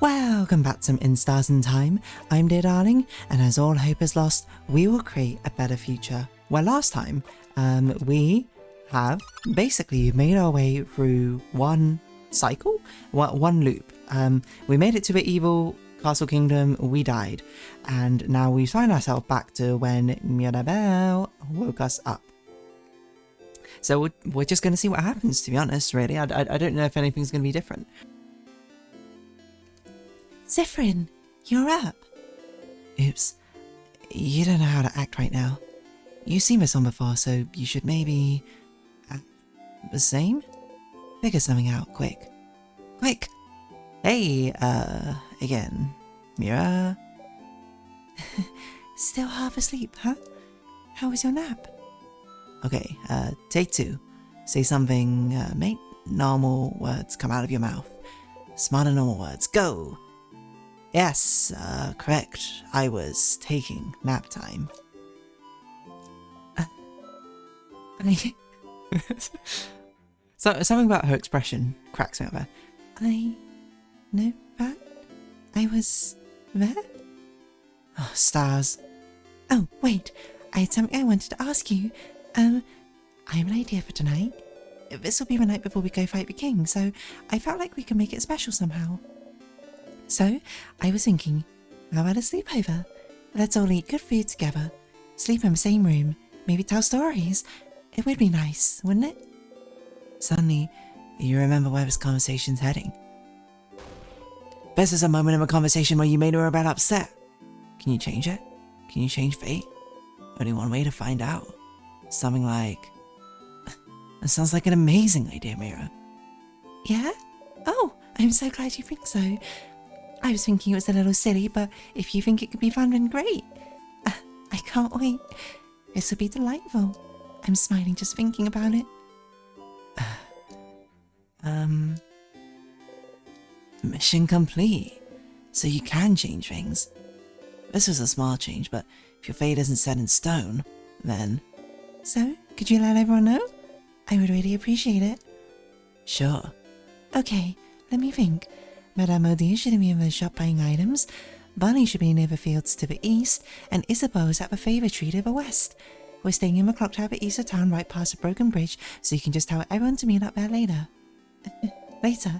Welcome back to Instars and Time. I'm dear darling, and as all hope is lost, we will create a better future. Well, last time, we have basically made our way through one cycle, one loop. We made it to the evil castle kingdom, we died, and now we find ourselves back to when Mirabelle woke us up. So we're just going to see what happens, to be honest, really. I don't know if anything's going to be different. Siffrin, you're up. Oops. You don't know how to act right now. You've seen this one before, so you should maybe act the same? Figure something out, quick. Quick! Hey, again. Mira? Still half asleep, huh? How was your nap? Okay, take two. Say something, make normal words come out of your mouth. Smarter normal words, go! Yes, correct. I was taking nap time. So, something about her expression cracks me up there. I know that I was there? Oh, stars. Oh, wait. I had something I wanted to ask you. I have an idea for tonight. This will be the night before we go fight the king, so I felt like we could make it special somehow. So, I was thinking, how about a sleepover? Let's all eat good food together, sleep in the same room, maybe tell stories. It would be nice, wouldn't it? Suddenly, you remember where this conversation's heading. This is a moment in the conversation where you made her about upset. Can you change it? Can you change fate? Only one way to find out. Something like... That sounds like an amazing idea, Mira. Yeah? Oh, I'm so glad you think so. I was thinking it was a little silly, but if you think it could be fun, then great. I can't wait. This will be delightful. I'm smiling just thinking about it. Mission complete. So you can change things. This was a small change, but if your fate isn't set in stone, then... So, could you let everyone know? I would really appreciate it. Sure. Okay, let me think. Madame Odile should be in the shop buying items, Bunny should be near the fields to the east, and Isabeau's at the favour tree to the west. We're staying in the clock tower east of town right past a broken bridge, so you can just tell everyone to meet up there later. Later?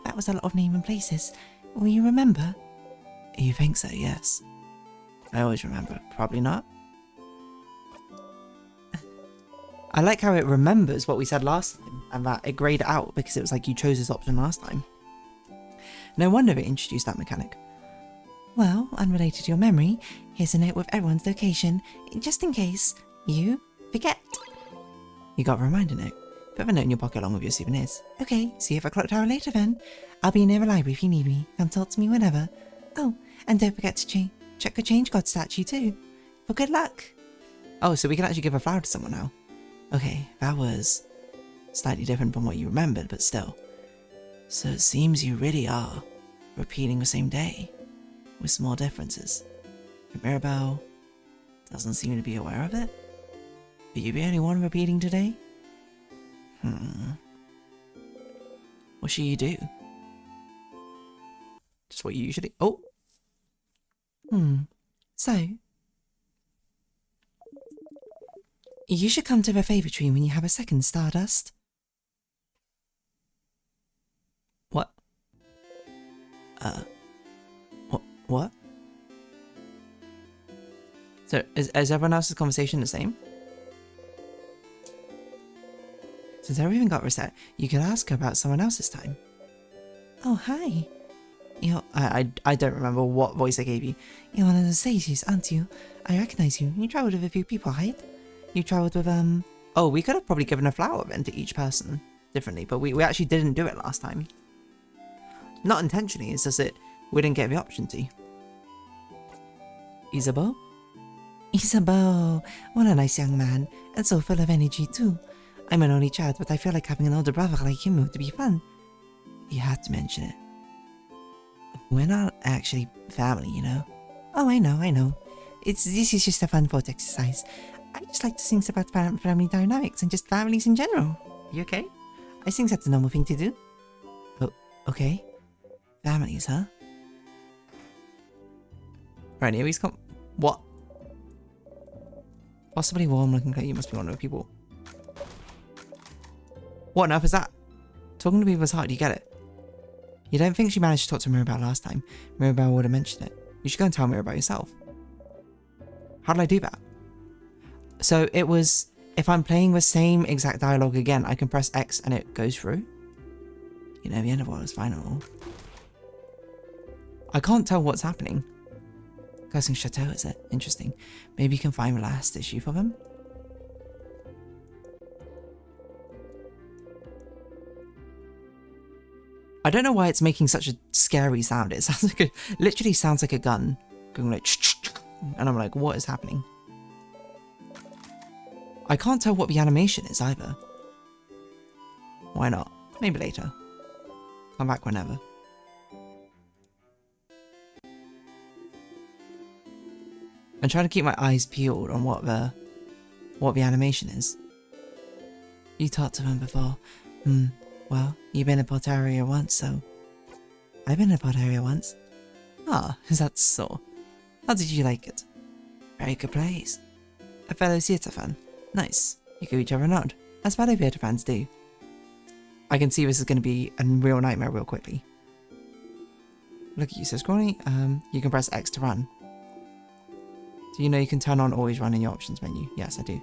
That was a lot of names and places. Will you remember? You think so, yes. I always remember. Probably not. I like how it remembers what we said last time, and that it grayed out because it was like you chose this option last time. No wonder they introduced that mechanic. Well, unrelated to your memory, here's a note with everyone's location, just in case you forget. You got a reminder note. Put the note in your pocket along with your souvenirs. Okay, see you at the clock tower later then. I'll be near the library if you need me. Come talk to me whenever. Oh, and don't forget to check the change god statue too. For good luck. Oh, so we can actually give a flower to someone now. Okay, that was slightly different from what you remembered, but still. So it seems you really are repeating the same day, with small differences. And Mirabelle doesn't seem to be aware of it. Are you the only one repeating today? What should you do? Just what you usually... Oh! So... You should come to the favour tree when you have a second, Stardust. What? What? So, is everyone else's conversation the same? Since everything got reset, you could ask her about someone else's time. Oh, hi. I don't remember what voice I gave you. You're one of the sages, aren't you? I recognize you. You travelled with a few people, right? You travelled with, Oh, we could have probably given a flower then to each person differently, but we actually didn't do it last time. Not intentionally, it's just that we didn't get the option to. Isabeau? Isabeau! What a nice young man, and so full of energy too. I'm an only child, but I feel like having an older brother like him would be fun. You had to mention it. We're not actually family, you know. Oh, I know. This is just a fun thought exercise. I just like to think about family dynamics and just families in general. You okay? I think that's a normal thing to do. Oh, okay. Families, huh? Right, here he's come. What? Possibly warm looking. You must be one of the people. What on earth is that? Talking to people is hard, you get it? You don't think she managed to talk to Mirabelle last time? Mirabelle would have mentioned it. You should go and tell Mirabelle yourself. How did I do that? So it was, if I'm playing the same exact dialogue again, I can press X and it goes through? You know, the end of what was final. I can't tell what's happening. Cursing Chateau, is it? Interesting. Maybe you can find the last issue for them? I don't know why it's making such a scary sound. It sounds like literally sounds like a gun going like, and I'm like, what is happening? I can't tell what the animation is either. Why not? Maybe later. Come back whenever. I'm trying to keep my eyes peeled on what the animation is. You talked to him before. Well, you've been in Portaria once, so... I've been in Portaria once. Ah, is that so? How did you like it? Very good place. A fellow theatre fan. Nice. You give each other a nod. That's what theatre fans do. I can see this is going to be a real nightmare real quickly. Look at you so scrawny. You can press X to run. Do you know you can turn on always run in your options menu? Yes, I do.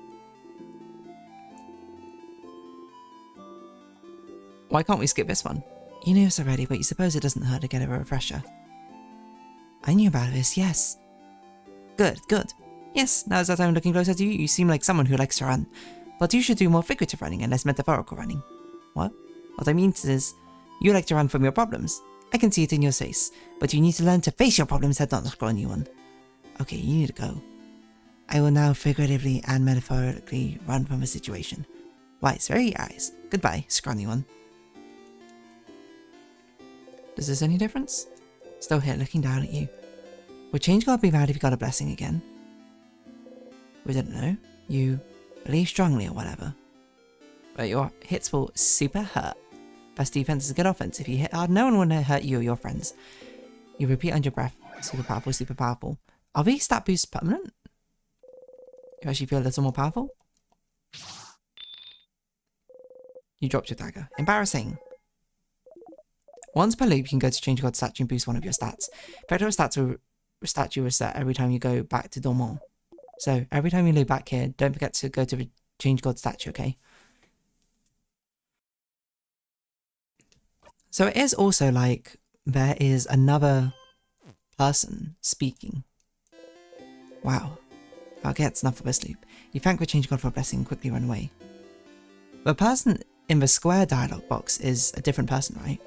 Why can't we skip this one? You knew this already, but you suppose it doesn't hurt to get a refresher. I knew about this, yes. Good, good. Yes, now that I'm looking closer to you, you seem like someone who likes to run. But you should do more figurative running and less metaphorical running. What? What I mean is, you like to run from your problems. I can see it in your face, but you need to learn to face your problems head on to grow a new one. Okay, you need to go. I will now figuratively and metaphorically run from a situation. Wise, very wise. Goodbye, scrawny one. Does this any difference? Still here looking down at you. Would change God be mad if you got a blessing again? We don't know. You believe strongly or whatever. But your hits will super hurt. Best defense is a good offense. If you hit hard, no one will hurt you or your friends. You repeat under your breath. Super powerful, super powerful. Are these stat boosts permanent? You actually feel a little more powerful? You dropped your dagger. Embarrassing. Once per loop, you can go to change God's statue and boost one of your stats. Effective statue will set every time you go back to Dormont. So, every time you loop back here, don't forget to go to the change God's statue, okay? So it is also like, there is another person speaking. Wow. Okay, that's enough of this loop. You thank the change God for a blessing and quickly run away. The person in the square dialogue box is a different person, right?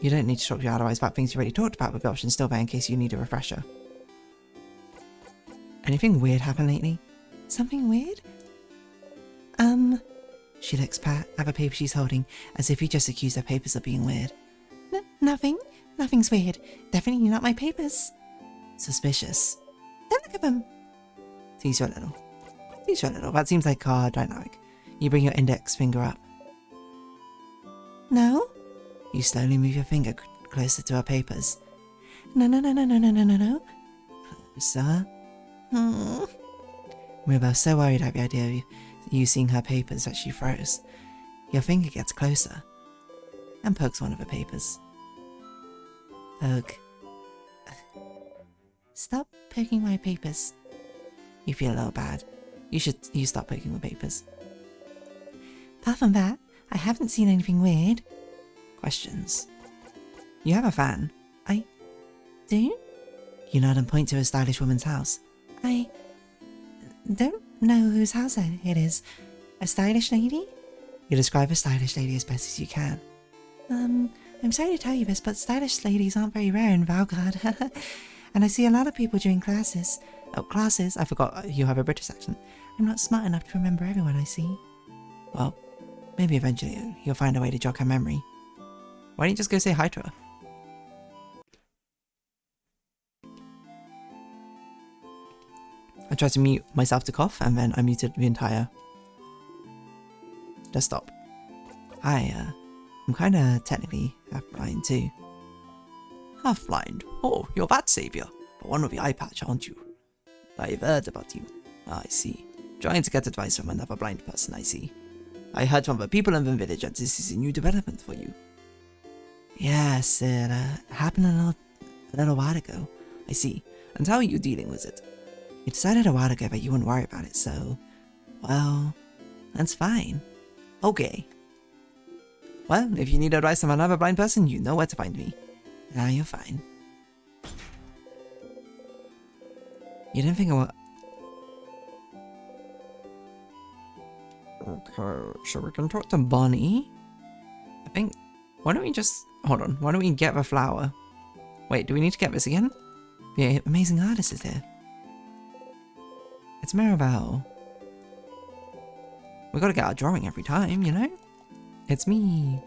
You don't need to talk to your allies about things you already talked about, with the option still there in case you need a refresher. Anything weird happen lately? Something weird? She looks at the paper she's holding, as if you just accused her papers of being weird. Nothing. Nothing's weird. Definitely not my papers. Suspicious. Don't look at them. Tease you a little. Tease you a little. That seems like our dynamic. You bring your index finger up. No? You slowly move your finger closer to her papers. No. Closer. We were so worried at the idea of you seeing her papers that she froze. Your finger gets closer and pokes one of her papers. Poke. Stop poking my papers. You feel a little bad. You stop poking the papers. Apart from that, I haven't seen anything weird. Questions. You have a fan. I do? You nod and point to a stylish woman's house. I don't know whose house it is. A stylish lady? You describe a stylish lady as best as you can. I'm sorry to tell you this, but stylish ladies aren't very rare in Valgard. And I see a lot of people during classes. Oh, classes? I forgot you have a British accent. I'm not smart enough to remember everyone I see. Well, maybe eventually you'll find a way to jog her memory. Why don't you just go say hi to her? I tried to mute myself to cough, and then I muted the entire desktop. Hi, I'm kinda technically blind too. Half-blind. Oh, you're that savior. But one with the eye patch, aren't you? I've heard about you. Ah, I see. Trying to get advice from another blind person, I see. I heard from the people in the village that this is a new development for you. Yes, it happened a little while ago. I see. And how are you dealing with it? You decided a while ago that you wouldn't worry about it, so... Well, that's fine. Okay. Well, if you need advice from another blind person, you know where to find me. Now you're fine. You didn't think of what... Okay, so we can talk to Bonnie. I think... Why don't we just... Hold on. Why don't we get the flower? Wait, do we need to get this again? The amazing artist is here. It's Maribel. We gotta get our drawing every time, you know? It's me.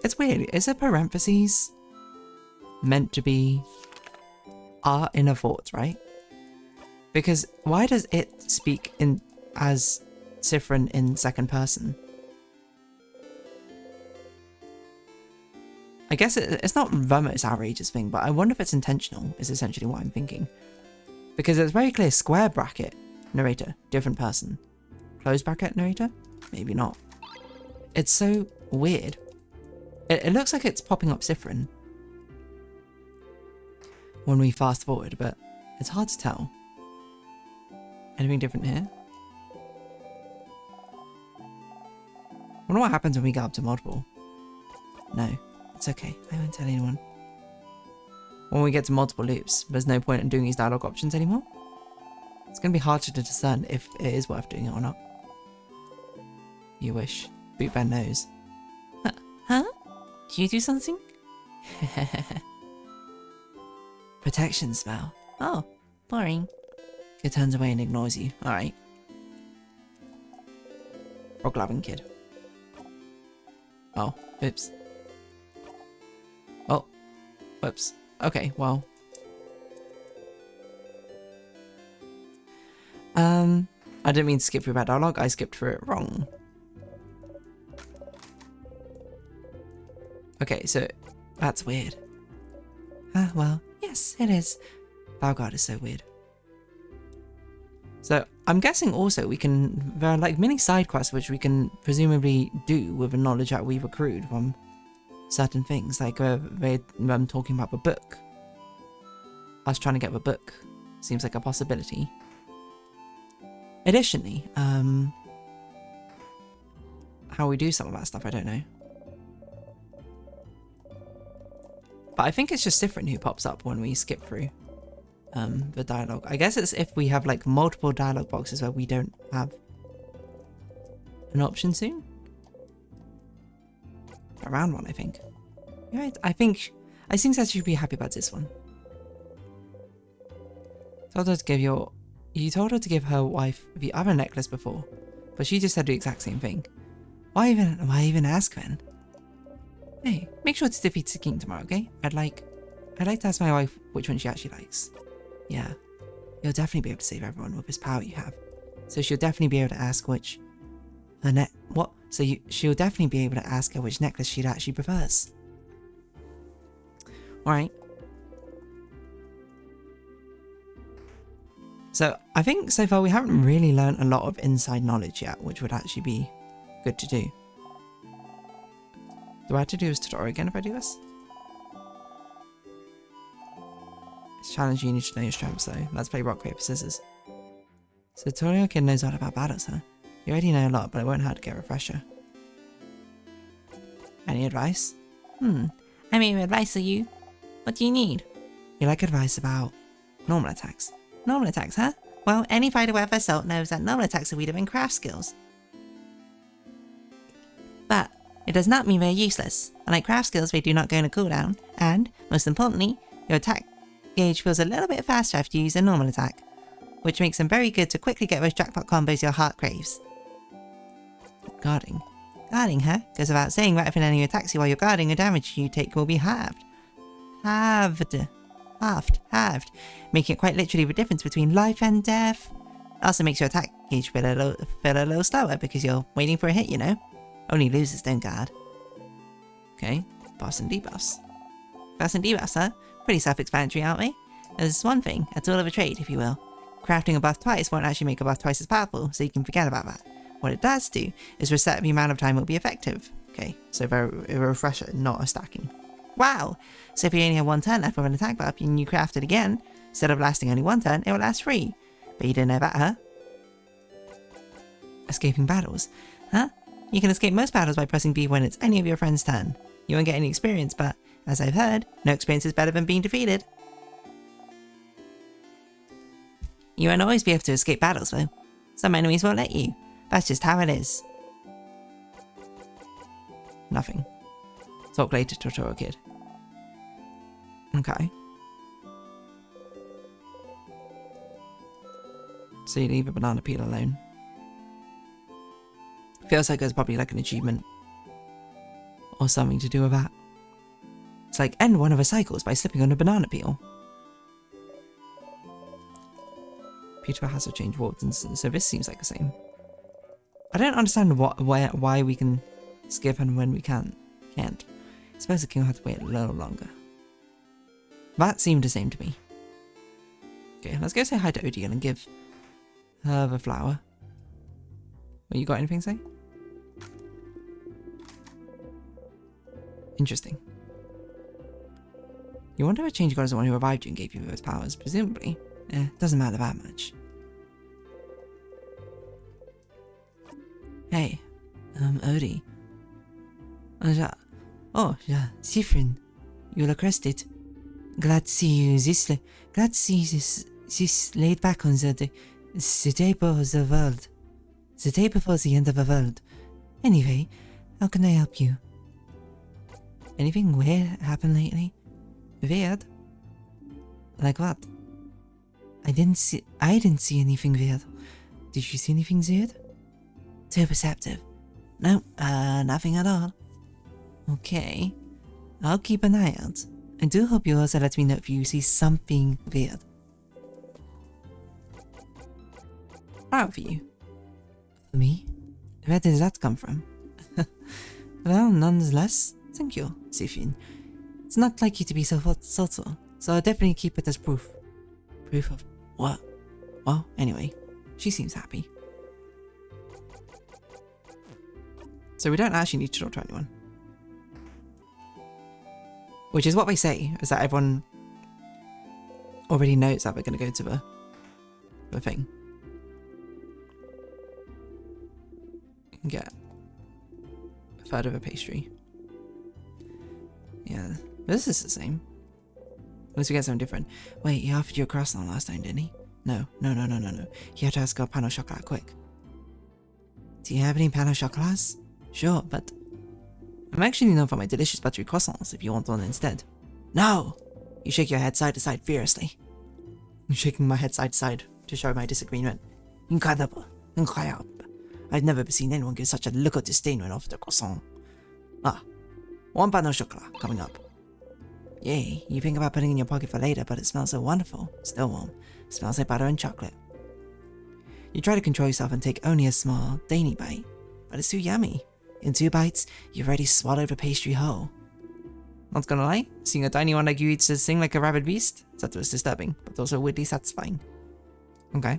It's weird. Is it parentheses meant to be our inner thoughts, right? Because why does it speak in as Siffrin in second person? I guess it's not the most outrageous thing, but I wonder if it's intentional, is essentially what I'm thinking. Because it's very clear, square bracket, narrator, different person. Close bracket, narrator? Maybe not. It's so weird. It looks like it's popping up Siffrin when we fast forward, but it's hard to tell. Anything different here? Wonder what happens when we get up to multiple. No. It's okay, I won't tell anyone. When we get to multiple loops, there's no point in doing these dialogue options anymore. It's going to be harder to discern if it is worth doing it or not. You wish. Boot Ben knows. Huh? Did you do something? Protection spell. Oh, boring. It turns away and ignores you. Alright. Frog loving kid. Oh, oops. Oh, whoops. Okay, well. I didn't mean to skip through that dialogue, I skipped through it wrong. Okay, so that's weird. Ah, well, yes, it is. Valgard is so weird. So, I'm guessing also we can, there are like mini side quests which we can presumably do with the knowledge that we've accrued from certain things, like them talking about the book. Us trying to get the book seems like a possibility. Additionally, how we do some of that stuff, I don't know. But I think it's just Siffrin who pops up when we skip through the dialogue. I guess it's if we have like multiple dialogue boxes where we don't have an option soon. Around one, I think. Right, I think that you should be happy about this one. You told her to give her wife the other necklace before, but she just said the exact same thing. Why even ask then? Hey, make sure to defeat the king tomorrow, okay? I'd like to ask my wife which one she actually likes. Yeah, you'll definitely be able to save everyone with this power you have. So she'll definitely be able to ask which she'll definitely be able to ask her which necklace she'd actually prefers. Alright. So, I think so far we haven't really learned a lot of inside knowledge yet, which would actually be good to do. Do I have to do this tutorial again if I do this? It's challenging, you need to know your strengths though. Let's play rock, paper, scissors. So tutorial kid knows all about battles, huh? You already know a lot, but it won't hurt to get a refresher. Any advice? I mean, advice for you. What do you need? You like advice about normal attacks. Normal attacks, huh? Well, any fighter worth their salt knows that normal attacks are weaker than craft skills. But it does not mean they're useless. Unlike craft skills, they do not go on a cooldown, and, most importantly, your attack gauge feels a little bit faster after you use a normal attack, which makes them very good to quickly get those jackpot combos your heart craves. Guarding. Guarding, huh? Goes without saying that if any attacks you while you're guarding, the damage you take will be halved. Halved. Making it quite literally the difference between life and death. Also makes your attack gauge feel a little slower because you're waiting for a hit, you know? Only losers don't guard. Okay. buffs and debuffs. Buffs and debuffs, huh? Pretty self-explanatory, aren't we? There's one thing, a tool of a trade, if you will. Crafting a buff twice won't actually make a buff twice as powerful, so you can forget about that. What it does do is reset the amount of time it will be effective. Okay, so a refresher, not a stacking. Wow! So if you only have one turn left with an attack buff and you craft it again, instead of lasting only one turn, it will last 3. But you didn't know that, huh? Escaping battles. Huh? You can escape most battles by pressing B when it's any of your friend's turn. You won't get any experience, but, as I've heard, no experience is better than being defeated. You won't always be able to escape battles, though. Some enemies won't let you. That's just how it is. Nothing. Talk later, tutorial kid. Okay. So you leave a banana peel alone. Feels like there's probably like an achievement. Or something to do with that. It's like end one of the cycles by slipping on a banana peel. Beautiful hazard change warped instance, so this seems like the same. I don't understand why we can skip and when we can't. I suppose the king will have to wait a little longer. That seemed the same to me. Okay, let's go say hi to Odiel and give her the flower. Well, you got anything to say? Interesting. You wonder if Change God is the one who revived you and gave you those powers. Presumably. Doesn't matter that much. Hey, Odie. Oh, Siffrin. You look rested. Glad to see you glad to see this laid back on the day before the world. The day before the end of the world. Anyway, how can I help you? Anything weird happened lately? Weird? Like what? I didn't see anything weird. Did you see anything weird? Too perceptive. No, nothing at all. Okay. I'll keep an eye out. I do hope you also let me know if you see something weird. Proud for you. For me? Where did that come from? Well, nonetheless, thank you, Siffrin. It's not like you to be so thoughtful, so I'll definitely keep it as proof. Proof of what? Well, anyway, she seems happy. So we don't actually need to talk to anyone. Which is what they say, is that everyone already knows that we're going to go to the thing. You can get a third of a pastry. Yeah, this is the same. Unless we get something different. Wait, he offered you a croissant last time, didn't he? No. You have to ask for pain au chocolat quick. Do you have any pain au chocolats? Sure, but I'm actually known for my delicious buttery croissants if you want one instead. No! You shake your head side to side furiously. I'm shaking my head side to side to show my disagreement. Incredible. Incroyable. I've never seen anyone give such a look of disdain when offered a croissant. Ah, one pain au chocolat coming up. Yay, you think about putting it in your pocket for later, but it smells so wonderful. Still warm. It smells like butter and chocolate. You try to control yourself and take only a small, dainty bite, but it's too yummy. In 2 bites, you've already swallowed the pastry whole. Not gonna lie, seeing a tiny one like you eat this thing like a rabid beast, that was disturbing, but also weirdly satisfying. Okay.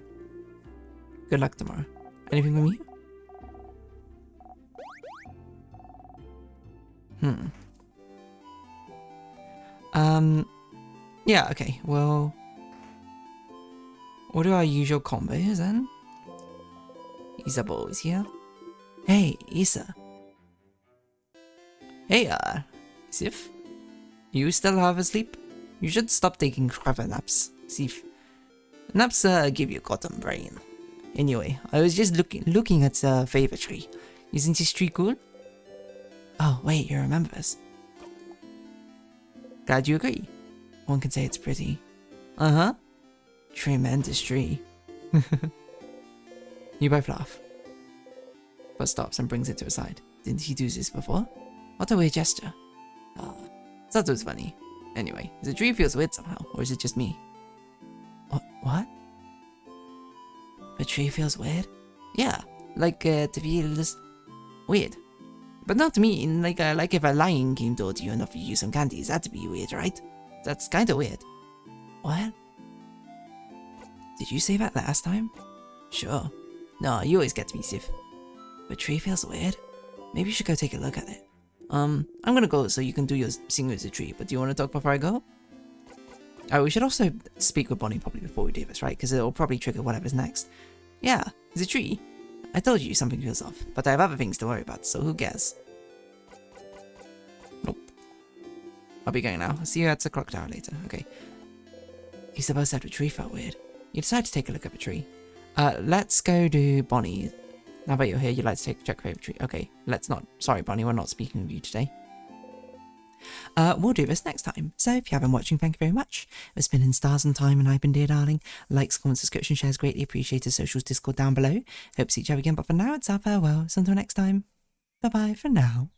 Good luck tomorrow. Anything from you? Yeah, okay, well... what are our usual combos then? Isabel is here. Hey, Isa. Hey, Sif? You still half asleep? You should stop taking clever naps, Sif. Naps, give you cotton brain. Anyway, I was just looking at the favor tree. Isn't this tree cool? Oh, wait, you remember this. Glad you agree. One can say it's pretty. Uh-huh. Tremendous tree. You both laugh. But stops and brings it to his side. Didn't he do this before? What a weird gesture. That was funny. Anyway, the tree feels weird somehow, or is it just me? What? The tree feels weird? Yeah, like it feels weird. But not mean, like if a lion came towards you and offered you some candies, that'd be weird, right? That's kinda weird. What? Did you say that last time? Sure. No, you always get to me, Sif. The tree feels weird. Maybe you should go take a look at it. I'm gonna go so you can do your sing with the tree, but do you want to talk before I go? Oh, we should also speak with Bonnie probably before we do this, right? Because it'll probably trigger whatever's next. Yeah, it's a tree. I told you something feels off, but I have other things to worry about, so who cares? Nope. I'll be going now. I'll see you at the clock tower later. Okay. You supposed to have the tree felt weird. You decided to take a look at the tree. Let's go to Bonnie. Now that you're here, you'd like to check your favorite tree. Okay, let's not. Sorry, Bonnie, we're not speaking with you today. We'll do this next time. So if you have been watching, thank you very much. It's been In Stars and Time, and I've been Dear Darling. Likes, comments, subscription, shares greatly appreciated. Socials, Discord down below. Hope to see each other again, but for now, it's our farewell. So until next time, bye bye for now.